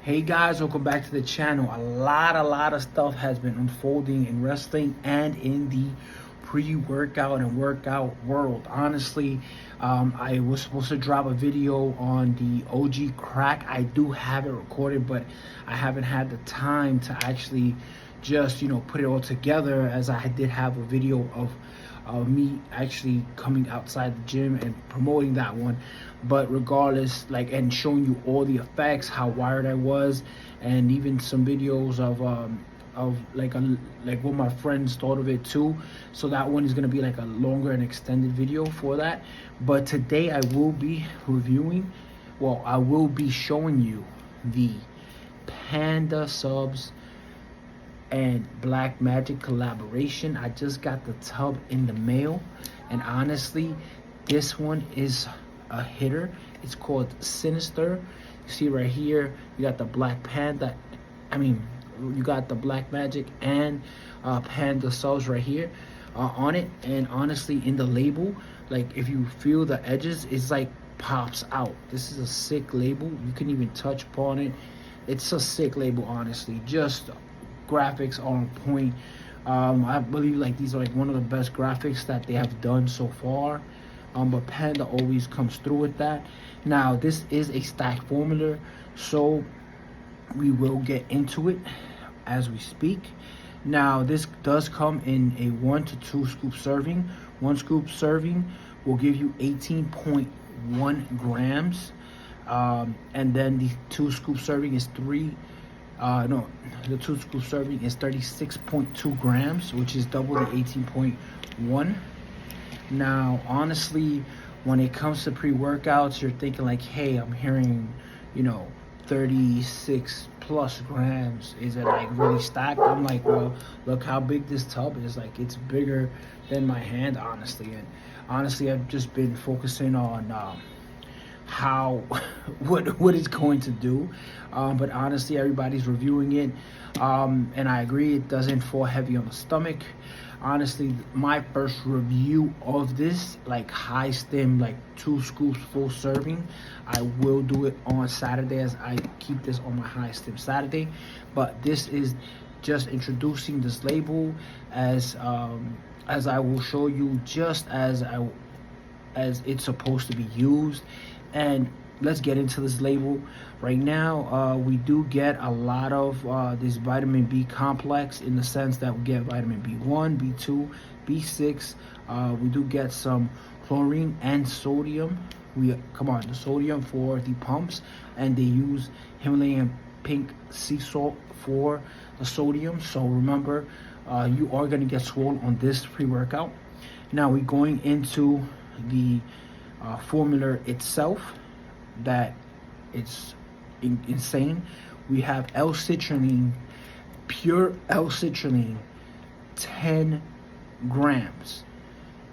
Hey guys, welcome back to the channel. A lot of stuff has been unfolding in wrestling and in the pre-workout and workout world. Honestly, I was supposed to drop a video on the OG crack. I do have it recorded, but I haven't had the time to actually just put it all together, as I did have a video of me actually coming outside the gym and promoting that one. But regardless, and showing you all the effects, how wired I was, and even some videos of what my friends thought of it too. So that one is going to be like a longer and extended video for that. But today I will be I will be showing you the Panda subs and Black Magic collaboration. I just got the tub in the mail, and honestly, this one is a hitter. It's called Sinister. You see right here, you got the Black Panda. You got the Black Magic and Panda subs right here on it. And honestly, in the label, if you feel the edges, it's pops out. This is a sick label. You can even touch upon it. It's a sick label, honestly. Just graphics are on point. I believe these are one of the best graphics that they have done so far. But Panda always comes through with that. Now, this is a stack formula, so we will get into it as we speak. Now, this does come in a 1 to 2 scoop serving. 1 scoop serving will give you 18.1 grams. And then the 2 scoop serving is the 2 scoop serving is 36.2 grams, which is double the 18.1. Now, honestly, when it comes to pre-workouts, you're thinking hey, I'm hearing, 36 plus grams. Is it really stacked? I'm well, look how big this tub is. It's bigger than my hand, honestly. And honestly, I've just been focusing on how what it's going to do, but honestly, everybody's reviewing it, and I agree, it doesn't fall heavy on the stomach. Honestly, my first review of this, high stim, 2 scoops full serving, I will do it on Saturday, as I keep this on my high stim Saturday. But this is just introducing this label as I will show you, just as it's supposed to be used. And let's get into this label right now. We do get a lot of this vitamin B complex, in the sense that we get vitamin B1, B2, B6. We do get some chlorine and sodium. The sodium for the pumps, and they use Himalayan pink sea salt for the sodium. So remember, you are going to get swole on this pre-workout. Now we're going into the formula itself, that it's insane. We have L-citrulline, pure L-citrulline, 10 grams,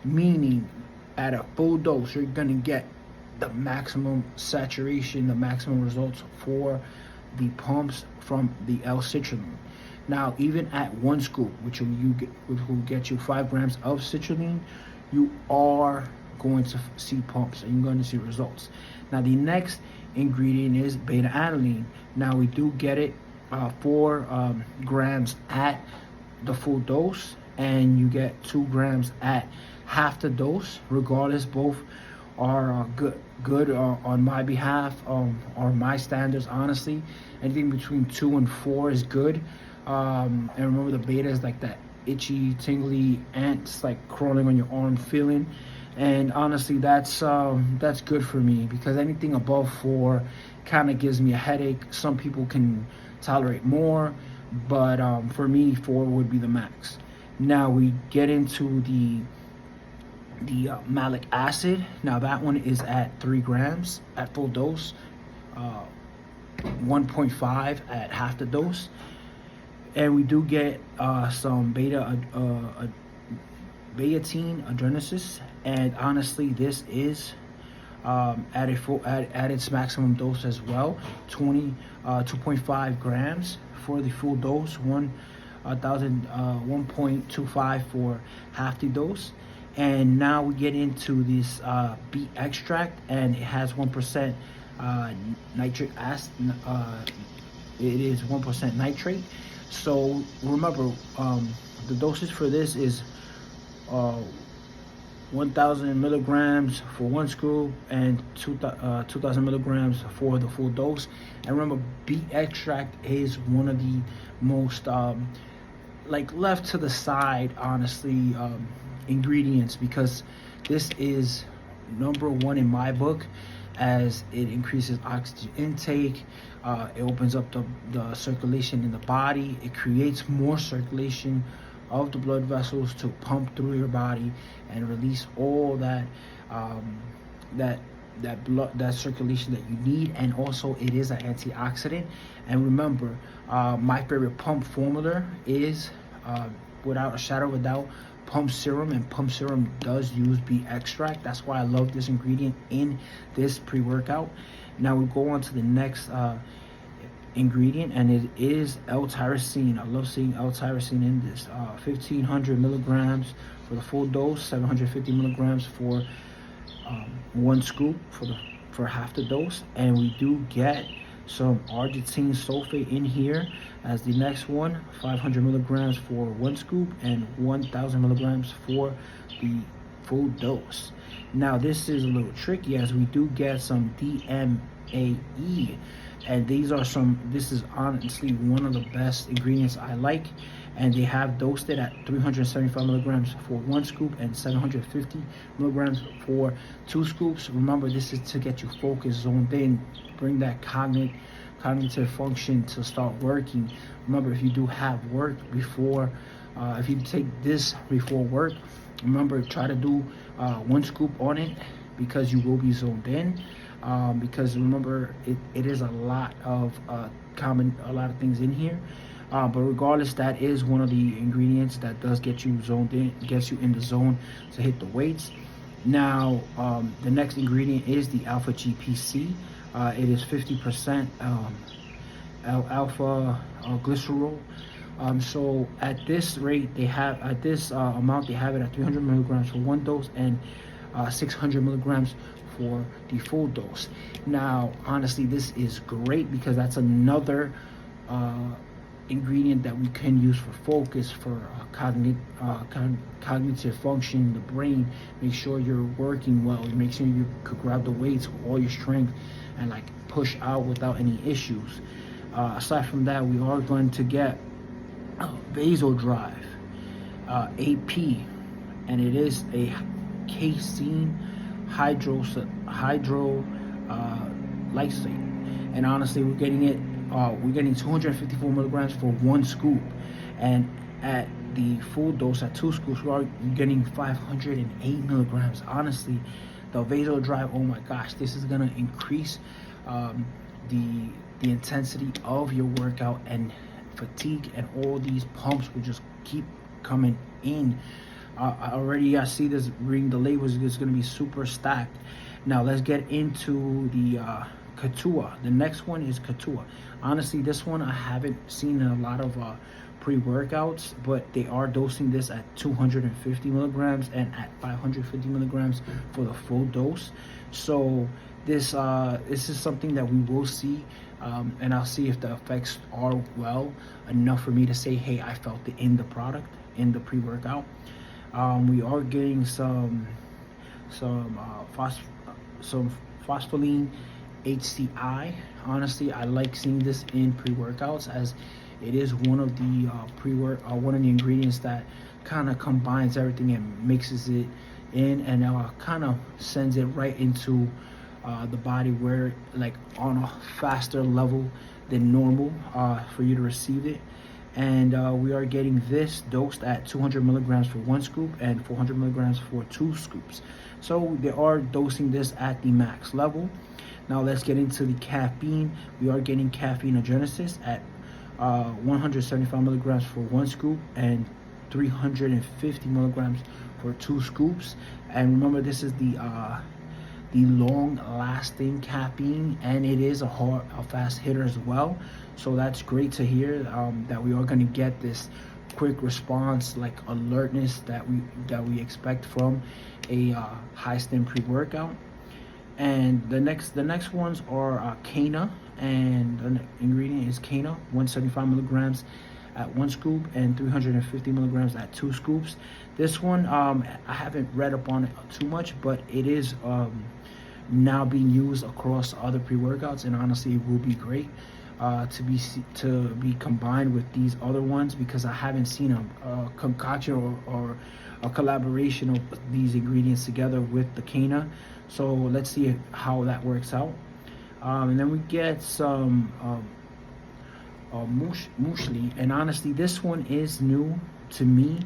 meaning at a full dose you're gonna get the maximum saturation, the maximum results for the pumps from the L-citrulline. Now, even at 1 scoop, which will get you 5 grams of citrulline, you are going to see pumps, and you're going to see results. Now, the next ingredient is beta alanine. Now, we do get it 4 grams at the full dose, and you get 2 grams at half the dose. Regardless, both are good on my behalf, or my standards. Honestly, anything between 2 and 4 is good. And remember, the beta is that itchy, tingly ants crawling on your arm feeling. And honestly, that's good for me, because anything above 4 kind of gives me a headache. Some people can tolerate more, but for me, 4 would be the max. Now we get into the malic acid. Now that one is at 3 grams at full dose, 1.5 at half the dose, and we do get some beta-tine adrenasis. And honestly, this is at its maximum dose as well, 2.5 grams for the full dose, 1.25 for half the dose. And now we get into this beet extract, and it has 1% nitric acid, it is 1% nitrate. So remember, the dosage for this is uh, 1,000 milligrams for one scoop and 2,000 milligrams for the full dose. And remember, beet extract is one of the most like left to the side, honestly, ingredients, because this is number one in my book, as it increases oxygen intake. It opens up the circulation in the body. It creates more circulation of the blood vessels to pump through your body and release all that that circulation that you need. And also, it is an antioxidant. And remember, my favorite pump formula is, without a shadow of a doubt, pump serum. And pump serum does use beet extract. That's why I love this ingredient in this pre-workout. Now we go on to the next ingredient, and it is L-tyrosine. I love seeing L-tyrosine in this. 1,500 milligrams for the full dose, 750 milligrams for one scoop for half the dose. And we do get some arginine sulfate in here as the next one, 500 milligrams for one scoop and 1,000 milligrams for the full dose. Now this is a little tricky, as we do get some DMAE, and this is honestly one of the best ingredients I like. And they have dosed it at 375 milligrams for one scoop and 750 milligrams for two scoops. Remember, this is to get you focused, zoned in, bring that cognitive function to start working. Remember, if you do have work before, if you take this before work, remember, try to do one scoop on it, because you will be zoned in. Because remember, it is a lot of things in here. But regardless, that is one of the ingredients that does get you zoned in, gets you in the zone to hit the weights. Now, the next ingredient is the alpha GPC. It is 50% alpha glycerol. So at this rate, at this amount, they have it at 300 milligrams for one dose and 600 milligrams for the full dose. Now, honestly, this is great, because that's another ingredient that we can use for focus, for cognitive function, the brain. Make sure you're working well. Make sure you could grab the weights with all your strength and like push out without any issues. Aside from that, we are going to get Vasal Drive, AP, and it is a casein hydrolysate. And honestly, we're getting 254 milligrams for one scoop, and at the full dose at two scoops, we are getting 508 milligrams. Honestly, the Vasal Drive, oh my gosh, this is gonna increase the intensity of your workout, and fatigue and all these pumps will just keep coming in. I see this, reading the labels, it's going to be super stacked. Now let's get into the Katua. The next one is Katua. Honestly, this one I haven't seen in a lot of pre-workouts, but they are dosing this at 250 milligrams and at 550 milligrams for the full dose. So this is something that we will see, and I'll see if the effects are well enough for me to say, hey, I felt it in the product, in the pre-workout. We are getting some phospholine HCI. Honestly, I like seeing this in pre-workouts, as it is one of the one of the ingredients that kind of combines everything and mixes it in, and kind of sends it right into the body, where like on a faster level than normal for you to receive it. And we are getting this dosed at 200 milligrams for one scoop and 400 milligrams for two scoops. So they are dosing this at the max level. Now let's get into the caffeine. We are getting caffeinogenesis at 175 milligrams for one scoop and 350 milligrams for two scoops. And remember, this is the long-lasting caffeine, and it is a fast hitter as well. So that's great to hear, that we are going to get this quick response, like alertness that we expect from a high stim pre-workout. And the next ones are Cana. and the ingredient is Cana, 175 milligrams at 1 scoop and 350 milligrams at 2 scoops. This one, I haven't read up on it too much, but it is now being used across other pre-workouts, and honestly, it will be great to be combined with these other ones, because I haven't seen a concoction or a collaboration of these ingredients together with the Cana. So let's see how that works out. And then we get some muesli, and honestly, this one is new to me.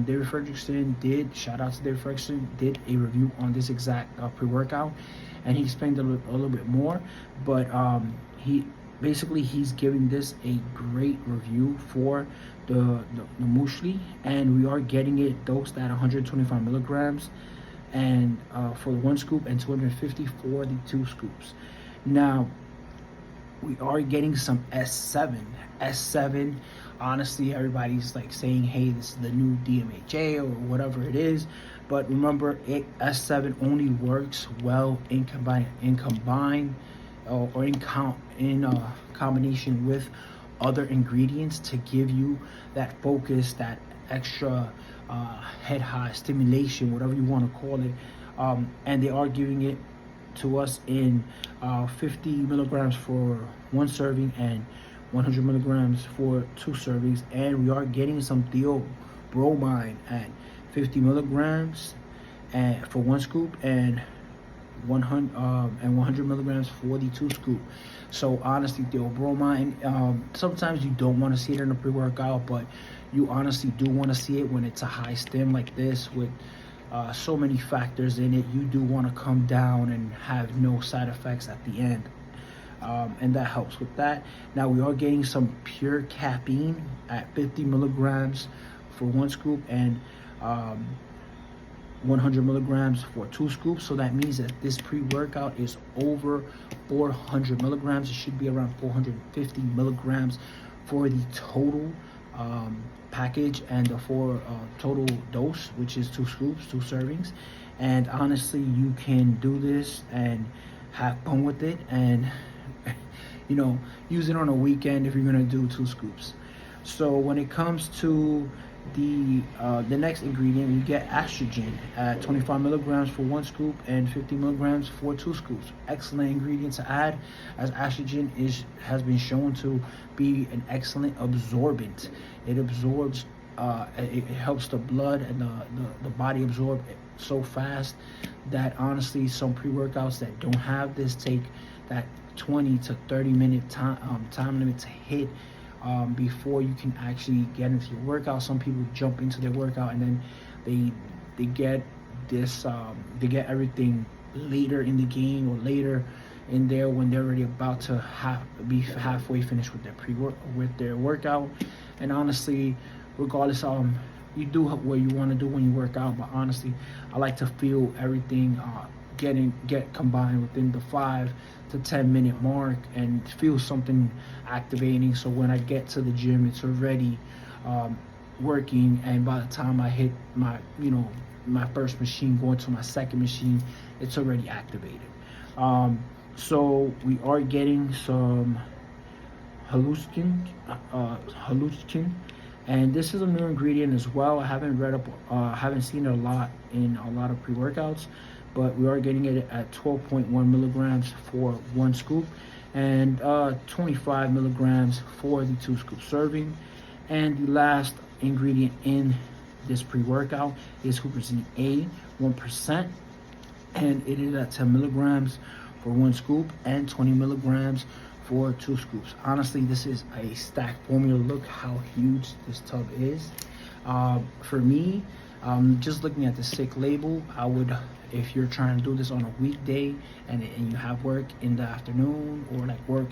David Ferguson shout out to David Ferguson, did a review on this exact pre-workout, and he explained a little bit more, but he's giving this a great review for the muesli, and we are getting it dosed at 125 milligrams and for the 1 scoop, and 250 for the 2 scoops. Now we are getting some S7. Honestly, everybody's like saying, hey, this is the new DMHA or whatever it is, but remember, S7 only works well in combination with other ingredients to give you that focus, that extra head high stimulation, whatever you want to call it. And they are giving it to us in 50 milligrams for 1 serving and 100 milligrams for 2 servings, and we are getting some theobromine at 50 milligrams and for 1 scoop, and 100 milligrams for the 2 scoop. So honestly, theobromine, sometimes you don't want to see it in a pre-workout, but you honestly do want to see it when it's a high stim like this with so many factors in it. You do want to come down and have no side effects at the end, and that helps with that. Now we are getting some pure caffeine at 50 milligrams for 1 scoop, and 100 milligrams for 2 scoops. So that means that this pre-workout is over 400 milligrams. It should be around 450 milligrams for the total package, and the total dose, which is 2 scoops, 2 servings. And honestly, you can do this and have fun with it, and use it on a weekend if you're gonna do 2 scoops. So when it comes to the next ingredient, we get estrogen at 25 milligrams for 1 scoop and 50 milligrams for 2 scoops. Excellent ingredient to add, as estrogen has been shown to be an excellent absorbent. It absorbs, it helps the blood and the body absorb it so fast that honestly, some pre-workouts that don't have this take that 20 to 30 minute time limit to hit before you can actually get into your workout. Some people jump into their workout and then they get this they get everything later in the game or later in there when they're already about to be halfway finished with their workout. And honestly, regardless, you do what you want to do when you work out, but honestly, I like to feel everything get combined within the 5 to 10 minute mark and feel something activating, so when I get to the gym, it's already working, and by the time I hit my first machine, going to my second machine, it's already activated. So we are getting some hallucin, and this is a new ingredient as well. I haven't read up, haven't seen it a lot in a lot of pre-workouts, but we are getting it at 12.1 milligrams for 1 scoop and 25 milligrams for the 2 scoop serving. And the last ingredient in this pre-workout is Huperzine A, 1%, and it is at 10 milligrams for 1 scoop and 20 milligrams for 2 scoops. Honestly, this is a stacked formula. Look how huge this tub is. For me, just looking at the sick label, I would, if you're trying to do this on a weekday and you have work in the afternoon or like work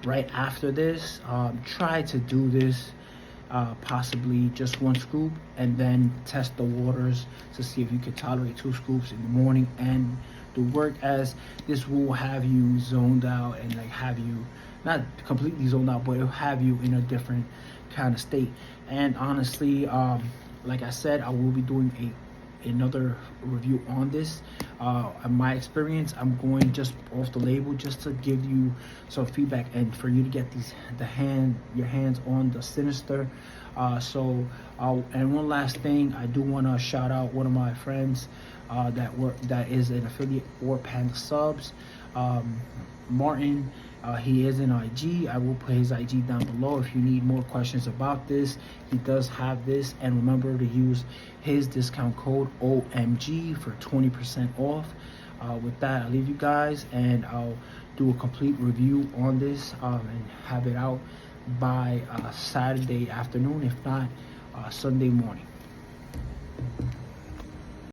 right after this, try to do this possibly just 1 scoop and then test the waters to see if you can tolerate 2 scoops in the morning and do work, as this will have you zoned out and like have you not completely zoned out, but it'll have you in a different kind of state. And honestly, like I said, I will be doing another review on this. In my experience, I'm going just off the label just to give you some feedback and for you to get your hands on the Sinister. And one last thing, I do want to shout out one of my friends that is an affiliate for Panda Subs, Martin. He is in IG. I will put his IG down below if you need more questions about this. He does have this, and remember to use his discount code OMG for 20% off. With that, I'll leave you guys, and I'll do a complete review on this and have it out by Saturday afternoon, if not Sunday morning.